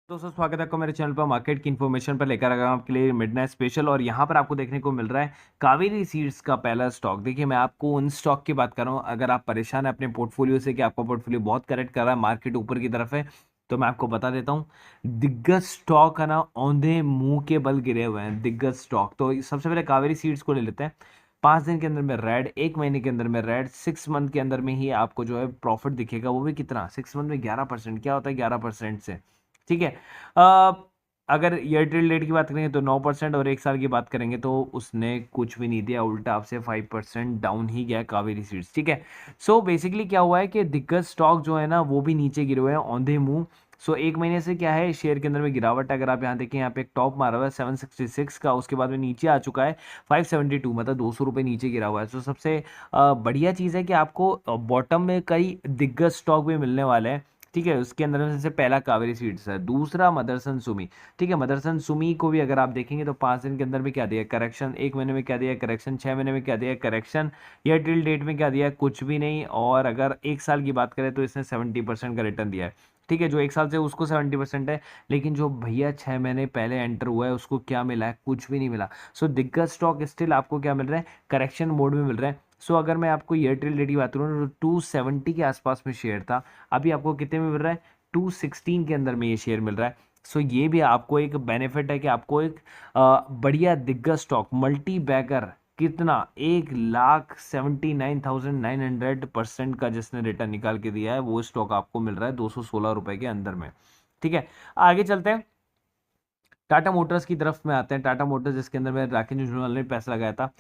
दोस्तों स्वागत है आपका मेरे चैनल पर मार्केट की इन्फॉर्मेशन पर लेकर आया हूं आपके लिए मिडनाइट स्पेशल। और यहाँ पर आपको देखने को मिल रहा है कावेरी सीड्स का पहला स्टॉक। देखिए मैं आपको उन स्टॉक की बात कर रहा हूँ, अगर आप परेशान हैं अपने पोर्टफोलियो से कि आपका पोर्टफोलियो बहुत करेक्ट कर रहा है, मार्केट ऊपर की तरफ है, तो मैं आपको बता देता हूँ दिग्गज स्टॉक है ना, औंधे मुंह के बल गिरे हुए हैं दिग्गज स्टॉक। तो सबसे पहले कावेरी सीड्स को ले लेते हैं। 5 दिन के अंदर में रेड, 1 महीने के अंदर में रेड, 6 मंथ के अंदर में ही आपको जो है प्रॉफिट दिखेगा, वो भी कितना 6 मंथ में 11%। क्या होता है 11% से? ठीक है। अ, अगर एयरटेल डेट की बात करेंगे तो 9%, और 1 साल की बात करेंगे तो उसने कुछ भी नहीं दिया, उल्टा आपसे 5% डाउन ही गया कावेरी सीड्स। ठीक है। सो बेसिकली क्या हुआ है कि दिग्गज स्टॉक जो है ना वो भी नीचे गिरे हुए हैं औंधे मुंह। सो 1 महीने से क्या है शेयर के अंदर में गिरावट है। अगर आप यहाँ देखें, यहाँ पे एक टॉप मारा हुआ है 766 का, उसके बाद में नीचे आ चुका है 572, मतलब 200 रुपये नीचे गिरा हुआ है। तो सबसे बढ़िया चीज़ है कि आपको बॉटम में कई दिग्गज स्टॉक भी मिलने वाले हैं। ठीक है। उसके अंदर में से पहला कावेरी सीड्स है, दूसरा मदरसन सुमी। ठीक है। मदरसन सुमी को भी अगर आप देखेंगे तो 5 दिन के अंदर में क्या दिया करेक्शन, 1 महीने में क्या दिया करेक्शन, 6 महीने में क्या दिया करेक्शन, या टिल डेट में क्या दिया कुछ भी नहीं। और अगर 1 साल की बात करें तो इसने 70% का रिटर्न दिया है। ठीक है। जो 1 साल से उसको 70% है, लेकिन जो भैया 6 महीने पहले एंटर हुआ है उसको क्या मिला है? कुछ भी नहीं मिला। सो दिग्गज स्टॉक स्टिल आपको क्या मिल रहा है? करेक्शन मोड में मिल रहा है। सो अगर मैं आपको एयरटेल डेट की बात करूँ तो 270 के आसपास में शेयर था, अभी आपको कितने में मिल रहा है? 216 के अंदर में ये शेयर मिल रहा है। सो ये भी आपको एक बेनिफिट है कि आपको एक बढ़िया दिग्गज स्टॉक मल्टी बैगर कितना 1,79,900% का जिसने रिटर्न निकाल के दिया है, वो स्टॉक आपको मिल रहा है 216 रुपए के अंदर में। ठीक है। आगे चलते हैं, टाटा मोटर्स की तरफ में आते हैं। टाटा मोटर्स जिसके अंदर में राकेश झुनझुनवाला ने पैसा लगाया था।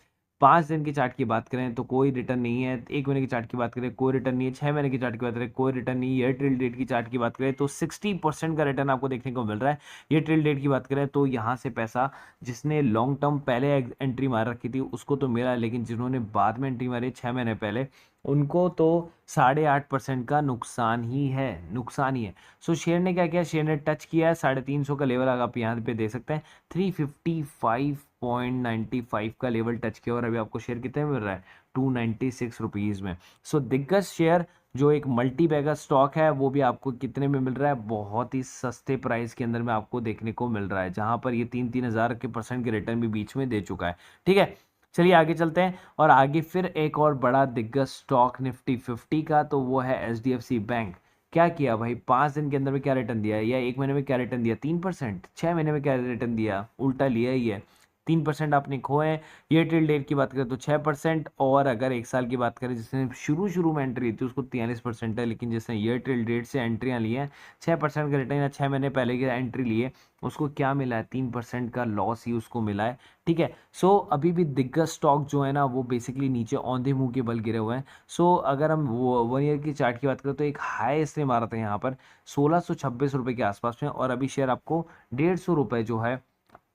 5 दिन की चार्ट की बात करें तो कोई रिटर्न नहीं है, 1 महीने की चार्ट की बात करें कोई रिटर्न नहीं है, 6 महीने की चार्ट की बात करें कोई रिटर्न नहीं है, एयरटेल डेट की चार्ट की बात करें तो 60% का रिटर्न आपको देखने को मिल रहा है। एयरटेल डेट की बात करें तो यहाँ से पैसा जिसने लॉन्ग टर्म पहले एंट्री मार रखी थी उसको तो मिला, लेकिन जिन्होंने बाद में एंट्री मारी 6 महीने पहले, उनको तो 8.5% का नुकसान ही है, नुकसान ही है। सो शेयर ने क्या किया? शेयर ने टच किया है 350 का लेवल, अगर आप यहाँ पे दे सकते हैं 355.95 का लेवल टच किया, और अभी आपको शेयर कितने में मिल रहा है? 296 रुपीज़ में। सो दिग्गज शेयर जो एक मल्टी बैगर स्टॉक है वो भी आपको कितने में मिल रहा है? बहुत ही सस्ते प्राइस के अंदर में आपको देखने को मिल रहा है, जहां पर ये 3-3 हज़ार के परसेंट के रिटर्न भी बीच में दे चुका है। ठीक है। चलिए आगे चलते हैं, और आगे फिर एक और बड़ा दिग्गज स्टॉक निफ्टी 50 का, तो वो है एचडीएफसी बैंक। क्या किया भाई? 5 दिन के अंदर में क्या रिटर्न दिया है, या 1 महीने में क्या रिटर्न दिया? 3%। 6 महीने में क्या रिटर्न दिया? उल्टा लिया ही है, 3% आपने खोए हैं। एयरटेल डेट की बात करें तो 6%, और अगर 1 साल की बात करें जिसने शुरू शुरू में एंट्री ली थी उसको 43% है, लेकिन जिसने एयरटेल डेट से एंट्रियां ली हैं 6% का रिटर्न, या 6 महीने पहले की एंट्री ली है, उसको क्या मिला है? 3% का लॉस ही उसको मिला है। ठीक है। सो अभी भी दिग्गज स्टॉक जो है ना वो बेसिकली नीचे औंधे मुंह के बल गिरे हुए हैं। सो अगर हम वो 1 ईयर की चार्ट की बात करें तो एक हाई इसने मारा था यहाँ पर 1626 रुपये के आसपास में, और अभी शेयर आपको 150 रुपये जो है,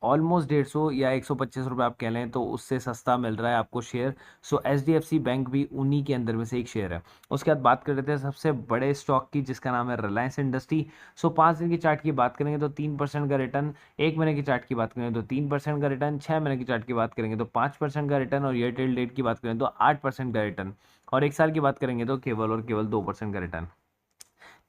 ऑलमोस्ट 150 या 125 रुपये आप कह लें, तो उससे सस्ता मिल रहा है आपको share. So H D F C bank भी उन्हीं के अंदर में से एक शेयर है। उसके बाद बात कर लेते हैं सबसे बड़े स्टॉक की, जिसका नाम है रिलायंस इंडस्ट्री। सो 5 दिन की चार्ट की बात करेंगे तो 3% का रिटर्न, 1 महीने की चार्ट की बात करें तो 3% का रिटर्न, 6 महीने की चार्ट की बात करेंगे तो 5% का रिटर्न, और एयरटेल डेट की बात करें तो 8% का रिटर्न, और 1 साल की बात करेंगे तो केवल और केवल 2% का रिटर्न।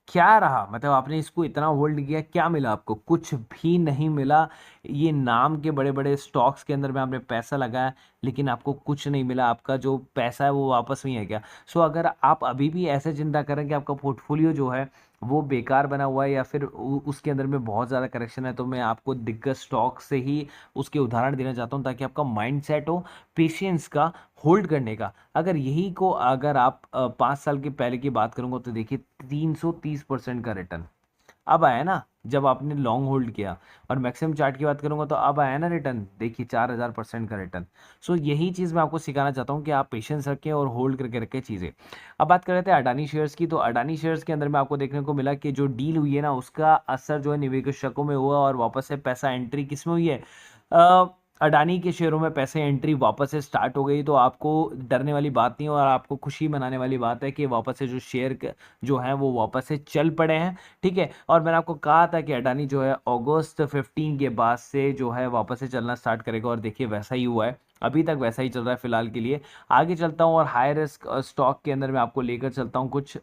क्या रहा? मतलब आपने इसको इतना होल्ड किया, क्या मिला आपको? कुछ भी नहीं मिला। ये नाम के बड़े बड़े स्टॉक्स के अंदर में आपने पैसा लगाया, लेकिन आपको कुछ नहीं मिला। आपका जो पैसा है वो वापस नहीं है क्या? सो अगर आप अभी भी ऐसे चिंता करें कि आपका पोर्टफोलियो जो है वो बेकार बना हुआ है, या फिर उसके अंदर में बहुत ज़्यादा करेक्शन है, तो मैं आपको दिग्गज स्टॉक से ही उसके उदाहरण देना चाहता हूँ, ताकि आपका माइंड सेट हो पेशेंस का, होल्ड करने का। अगर यही को अगर आप 5 साल के पहले की बात करूंगा तो देखिए 330% का रिटर्न अब आया ना, जब आपने लॉन्ग होल्ड किया। और मैक्सिमम चार्ट की बात करूंगा तो अब आया ना रिटर्न, देखिए 4000% का रिटर्न। सो यही चीज़ मैं आपको सिखाना चाहता हूँ कि आप पेशेंस रखें और होल्ड करके रखें चीज़ें। अब बात कर रहे थे अडानी शेयर्स की, तो अडानी शेयर्स के अंदर में आपको देखने को मिला कि जो डील हुई है ना उसका असर जो है निवेशकों में हुआ, और वापस से पैसा एंट्री किस में हुई है? अडानी के शेयरों में पैसे एंट्री वापस से स्टार्ट हो गई। तो आपको डरने वाली बात नहीं, और आपको खुशी मनाने वाली बात है कि वापस से जो शेयर जो हैं वो वापस से चल पड़े हैं। ठीक है। और मैंने आपको कहा था कि अडानी जो है अगस्त 15 के बाद से जो है वापस से चलना स्टार्ट करेगा, और देखिए वैसा ही हुआ है, अभी तक वैसा ही चल रहा है फिलहाल के लिए। आगे चलता हूँ और हाई रिस्क स्टॉक के अंदर मैं आपको लेकर चलता हूँ कुछ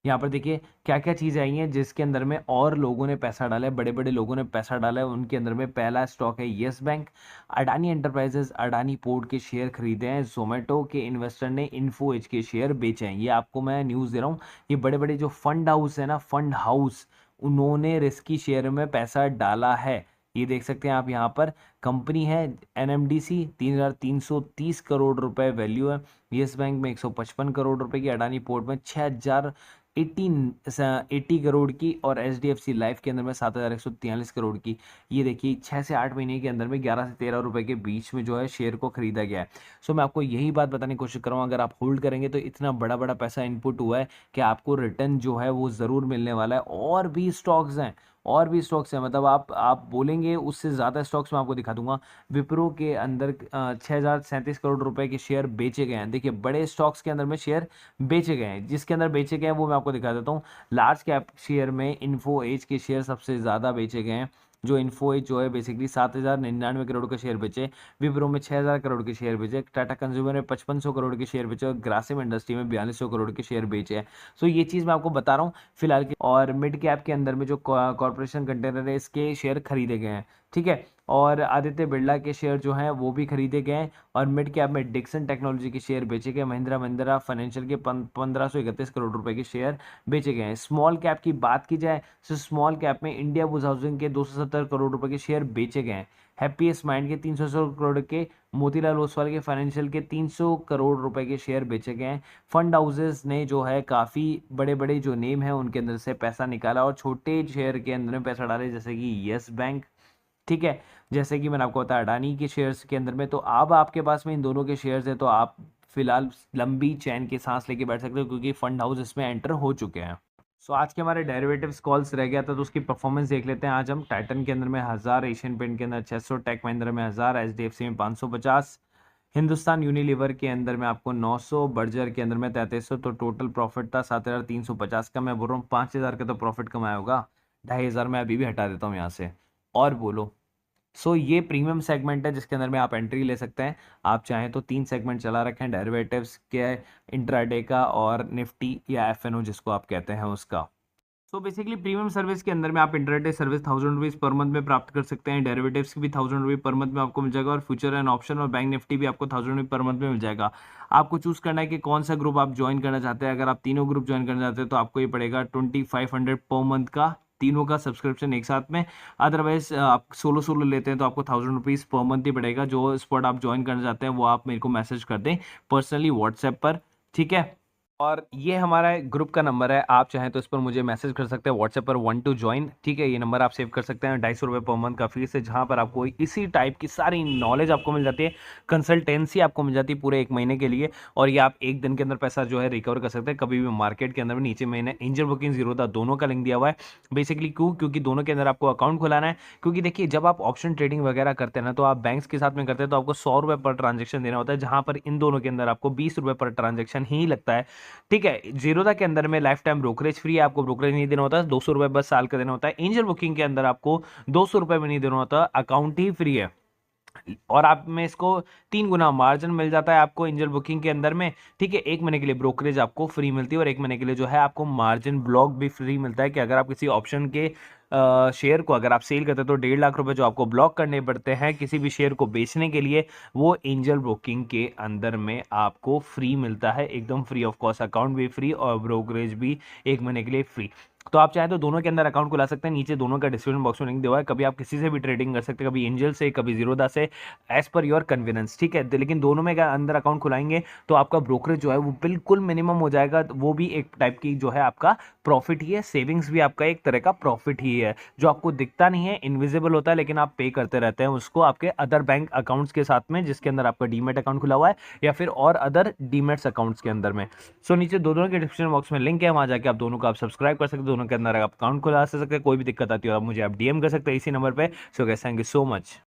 यहाँ पर देखिए क्या क्या चीज़ें आई हैं जिसके अंदर में और लोगों ने पैसा डाला है, बड़े बड़े लोगों ने पैसा डाला है। उनके अंदर में पहला स्टॉक है yes bank, Adani enterprises, Adani port के शेयर खरीदे हैं, जोमेटो के इन्वेस्टर ने इन्फो एज के शेयर बेचे हैं। ये आपको मैं न्यूज़ दे रहा हूँ। ये बड़े बड़े जो फंड हाउस है ना, फंड हाउस, उन्होंने रिस्की शेयर में पैसा डाला है। ये देख सकते हैं आप यहाँ पर। कंपनी है एनएमडीसी, 3,330 करोड़ रुपए वैल्यू है। यस बैंक में 155 करोड़ रुपए की, अडानी पोर्ट में 6,080 करोड़ की, और एचडीएफसी लाइफ के अंदर में 7,143 करोड़ की। ये देखिए 6 से 8 महीने के अंदर में 11 से 13 रुपए के बीच में जो है शेयर को खरीदा गया है। सो मैं आपको यही बात बताने की कोशिश कर रहा हूँ, अगर आप होल्ड करेंगे तो इतना बड़ा बड़ा पैसा इनपुट हुआ है कि आपको रिटर्न जो है वो ज़रूर मिलने वाला है। और भी स्टॉक्स हैं, और भी स्टॉक्स हैं, मतलब आप बोलेंगे उससे ज़्यादा स्टॉक्स मैं आपको दिखा दूंगा। विप्रो के अंदर 6,037 करोड़ रुपए के शेयर बेचे गए हैं। देखिए बड़े स्टॉक्स के अंदर में शेयर बेचे गए हैं। जिसके अंदर बेचे गए हैं वो मैं आपको दिखा देता हूँ। लार्ज कैप शेयर में इन्फो एज के शेयर सबसे ज़्यादा बेचे गए हैं। जो इन्फो एज जो है बेसिकली 7,099 करोड़ के शेयर बेचे, विप्रो में 6,000 करोड़ के शेयर बेचे, टाटा कंज्यूमर में 5,500 करोड़ के शेयर बेचे, और ग्रासिम इंडस्ट्री में 4,200 करोड़ के शेयर बेचे हैं। सो ये चीज़ मैं आपको बता रहा हूँ फिलहाल के। और मिड कैप के अंदर में जो कॉर्पोरेशन कंटेनर है इसके शेयर खरीदे गए हैं, ठीक है। और आदित्य बिरला के शेयर जो हैं वो भी खरीदे गए हैं। और मिड कैप में डिक्सन टेक्नोलॉजी के शेयर बेचे गए, महिंद्रा महिंद्रा फाइनेंशियल के 1,531 करोड़ रुपए के शेयर बेचे गए हैं। स्मॉल कैप की बात की जाए तो स्मॉल कैप में इंडिया बुल्स हाउसिंग के 270 करोड़ रुपए के शेयर बेचे गए हैं। हैप्पीएस्ट माइंड के 300 करोड़ के, मोतीलाल ओसवाल के फाइनेंशियल के 300 करोड़ रुपए के शेयर बेचे गए हैं। फंड हाउसेस ने जो है काफ़ी बड़े बड़े जो नेम है उनके अंदर से पैसा निकाला, और छोटे शेयर के अंदर में पैसा डाले, जैसे कि यस बैंक, ठीक है। जैसे कि मैंने आपको बताया अडानी के शेयर्स के अंदर में। तो अब आपके पास में इन दोनों के शेयर्स है, तो आप फिलहाल लंबी चैन की सांस लेके बैठ सकते हो, क्योंकि फंड हाउस इसमें एंटर हो चुके हैं। सो आज के हमारे डेरिवेटिव्स कॉल्स रह गया था, तो उसकी परफॉर्मेंस देख लेते हैं। आज हम टाइटन के अंदर में 1000, एशियन पेंट के अंदर 600, टेक महिंद्रा में 1000, एचडीएफसी में 550, हिंदुस्तान यूनिलीवर के अंदर में आपको 900, बर्जर के अंदर में 3300। तो टोटल प्रॉफिट था 7,350 का। मैं बोल रहा हूँ 5,000 का तो प्रॉफिट कमाया होगा, 2,500 मैं अभी भी हटा देता हूँ यहाँ से। और बोलो। सो ये प्रीमियम सेगमेंट है जिसके अंदर में आप एंट्री ले सकते हैं। आप चाहें तो 3 सेगमेंट चला रखे हैं डेरिवेटिव्स के, इंट्राडे का, और निफ्टी या एफएनओ जिसको आप कहते हैं उसका। सो बेसिकली प्रीमियम सर्विस के अंदर में आप intraday service 1,000 rupees per month में प्राप्त कर सकते हैं। डेरिवेटिव्स की भी 1,000 रुपये पर मंथ में आपको मिल जाएगा, और फ्यूचर एंड ऑप्शन और बैंक निफ्टी भी आपको 1,000 रुपये पर मंथ में मिल जाएगा। आपको चूज करना है कि कौन सा ग्रुप आप ज्वाइन करना चाहते हैं। अगर आप तीनों ग्रुप ज्वाइन करना चाहते हैं तो आपको ये पड़ेगा 2,500 पर मंथ का, तीनों का सब्सक्रिप्शन एक साथ में। अदरवाइज आप सोलो सोलो लेते हैं तो आपको 1,000 रुपीज़ पर मंथ ही पड़ेगा। जो स्पॉट आप ज्वाइन करना चाहते हैं वो आप मेरे को मैसेज कर दें पर्सनली व्हाट्सएप पर, ठीक है। और ये हमारा ग्रुप का नंबर है, आप चाहें तो इस पर मुझे मैसेज कर सकते हैं व्हाट्सएप पर, 1 टू ज्वाइन, ठीक है। ये नंबर आप सेव कर सकते हैं। 250 रुपये पर मंथ का फीस है, जहां पर आपको इसी टाइप की सारी नॉलेज आपको मिल जाती है, कंसल्टेंसी आपको मिल जाती है पूरे 1 महीने के लिए। और ये आप 1 दिन के अंदर पैसा जो है रिकवर कर सकते हैं कभी भी मार्केट के अंदर में। नीचे मैंने एंजल बुकिंग जीरोधा दोनों का लिंक दिया हुआ है। बेसिकली क्योंकि दोनों के अंदर आपको अकाउंट खुलाना है। क्योंकि देखिए जब आप ऑप्शन ट्रेडिंग वगैरह करते हैं ना, तो आप बैंक्स के साथ में करते हैं तो आपको 100 रुपये पर ट्रांजेक्शन देना होता है, जहां पर इन दोनों के अंदर आपको 20 रुपये पर ट्रांजेक्शन ही लगता है, ठीक है। जीरोधा के अंदर में लाइफ टाइम ब्रोकरेज फ्री है, आपको ब्रोकरेज नहीं देना होता है, 200 रुपये बस साल का देना होता है। एंजल बुकिंग के अंदर आपको 200 रुपये भी नहीं देना होता, अकाउंट ही फ्री है। और आप में इसको 3 गुना मार्जिन मिल जाता है आपको एंजल बुकिंग के अंदर में, ठीक है। 1 महीने के लिए ब्रोकरेज आपको फ्री मिलती है, और 1 महीने के लिए जो है आपको मार्जिन ब्लॉक भी फ्री मिलता है, कि अगर आप किसी ऑप्शन के शेयर को अगर आप सेल करते हैं तो 1.5 लाख रुपए जो आपको ब्लॉक करने पड़ते हैं किसी भी शेयर को बेचने के लिए, वो एंजल ब्रोकिंग के अंदर में आपको फ्री मिलता है, एकदम फ्री ऑफ कॉस्ट। अकाउंट भी फ्री और ब्रोकरेज भी 1 महीने के लिए फ्री। तो आप चाहे तो दोनों के अंदर अकाउंट खुला सकते हैं, नीचे दोनों का डिस्क्रिप्शन बॉक्स में लिंक दिया हुआ है। कभी आप किसी से भी ट्रेडिंग कर सकते हैं, कभी एंजल से, कभी जीरोधा से, एज पर योर कन्वीनियंस, ठीक है। लेकिन दोनों में अगर अंदर अकाउंट खुलाएंगे तो आपका ब्रोकरेज जो है वो बिल्कुल मिनिमम हो जाएगा। वो भी एक टाइप की जो है आपका प्रॉफिट ही है, सेविंग्स भी आपका एक तरह का प्रॉफिट ही है, जो आपको दिखता नहीं है, इनविजिबल होता है, लेकिन आप पे करते रहते हैं उसको आपके अदर बैंक अकाउंट्स के साथ में, जिसके अंदर आपका डीमेट अकाउंट खुला हुआ है, या फिर और अदर डीमेट्स अकाउंट्स के अंदर में। सो नीचे दोनों के डिस्क्रिप्शन बॉक्स में लिंक है, वहां जाके आप दोनों को आप सब्सक्राइब कर सकते हैं, दोनों के अंदर आप अकाउंट खुला सकते हैं। कोई भी दिक्कत आती है आप मुझे आप डीएम कर सकते हैं इसी नंबर पे। So guys, thank you so much.